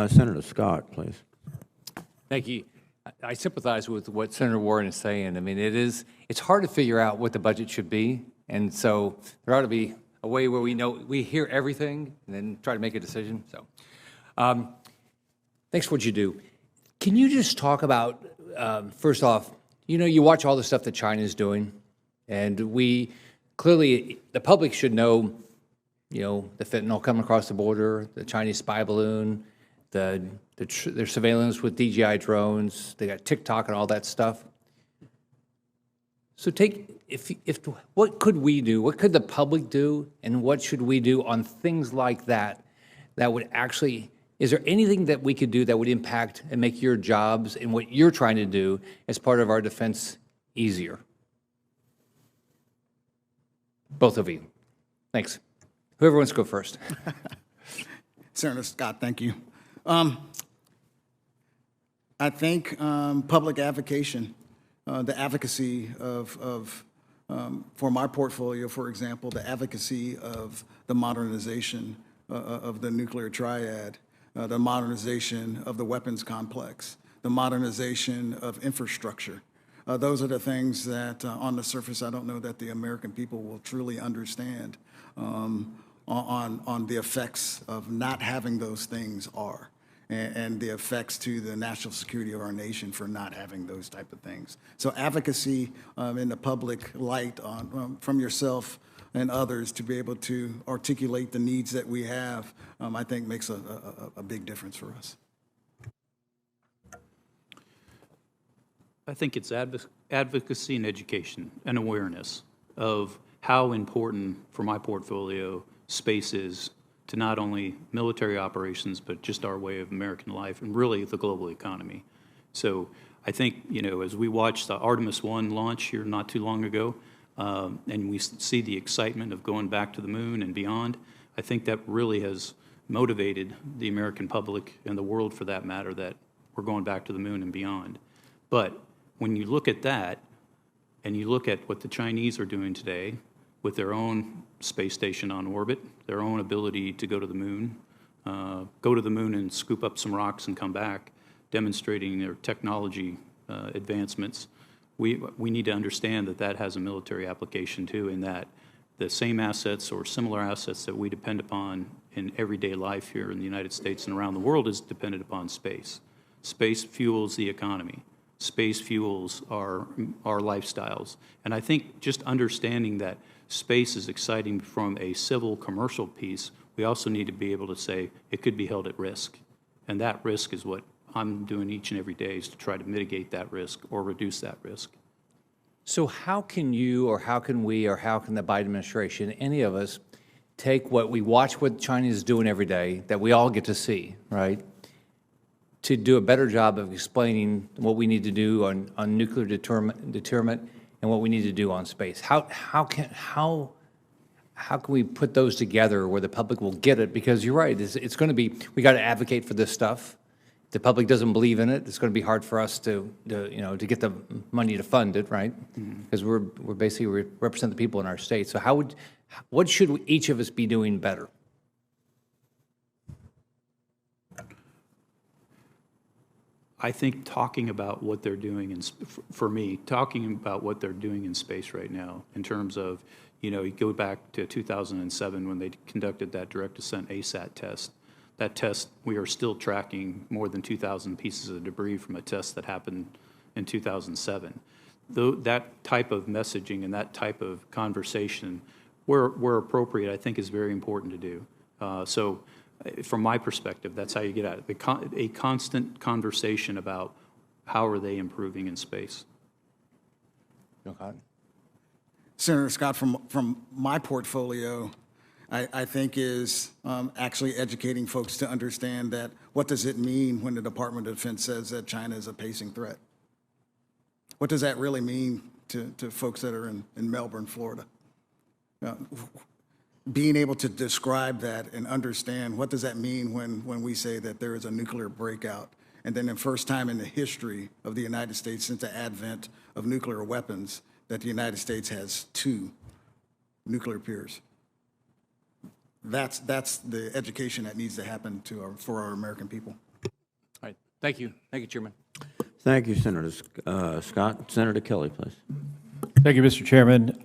Senator Scott, please. Thank you. I sympathize with what Senator Warren is saying. I mean, it's hard to figure out what the budget should be, and so there ought to be a way where we hear everything and then try to make a decision. So, thanks for what you do. Can you just talk about first off, you watch all the stuff that China is doing, and we clearly the public should know, the fentanyl coming across the border, the Chinese spy balloon, their surveillance with DJI drones, they got TikTok and all that stuff. So what could we do? What could the public do? And what should we do on things like that would actually, is there anything that we could do that would impact and make your jobs and what you're trying to do as part of our defense easier? Both of you. Thanks. Whoever wants to go first. Senator Scott, thank you. I think public advocacy, the advocacy for my portfolio, for example, the advocacy of the modernization of the nuclear triad, the modernization of the weapons complex, the modernization of infrastructure. Those are the things that on the surface I don't know that the American people will truly understand on the effects of not having those things are. And the effects to the national security of our nation for not having those type of things. So advocacy in the public light from yourself and others to be able to articulate the needs that we have, I think makes a big difference for us. I think it's advocacy and education and awareness of how important for my portfolio space is to not only military operations, but just our way of American life and really the global economy. So I think, as we watched the Artemis I launch here not too long ago, and we see the excitement of going back to the moon and beyond, I think that really has motivated the American public and the world for that matter that we're going back to the moon and beyond. But when you look at that and you look at what the Chinese are doing today with their own space station on orbit, their own ability to go to the moon and scoop up some rocks and come back, demonstrating their technology advancements, we need to understand that has a military application too, in that the same assets or similar assets that we depend upon in everyday life here in the United States and around the world is dependent upon space. Space fuels the economy. Space fuels our lifestyles. And I think just understanding that space is exciting from a civil commercial piece, we also need to be able to say it could be held at risk. And that risk is what I'm doing each and every day, is to try to mitigate that risk or reduce that risk. So how can you, or how can we, or how can the Biden administration, any of us, take what we watch what China is doing every day that we all get to see, right, to do a better job of explaining what we need to do on nuclear deterrent and what we need to do on space? How can we put those together where the public will get it? Because you're right, it's going to be, we got to advocate for this stuff. If the public doesn't believe in it, it's going to be hard for us to get the money to fund it, right? Because we represent the people in our state. So what should each of us be doing better? I think talking about what they're doing, for me, talking about what they're doing in space right now, in terms of, you go back to 2007 when they conducted that direct ascent ASAT test. That test, we are still tracking more than 2,000 pieces of debris from a test that happened in 2007. Though that type of messaging and that type of conversation, where appropriate, I think is very important to do. So from my perspective, that's how you get at it. A constant conversation about how are they improving in space. Okay. Senator Scott, from my portfolio, I think is actually educating folks to understand that what does it mean when the Department of Defense says that China is a pacing threat? What does that really mean to folks that are in Melbourne, Florida? Being able to describe that and understand what does that mean when we say that there is a nuclear breakout, and then the first time in the history of the United States since the advent of nuclear weapons that the United States has 2 nuclear peers. That's the education that needs to happen for our American people. Thank you. Thank you, Chairman. Thank you, Senator Scott. Senator Kelly, please. Thank you, Mr. Chairman.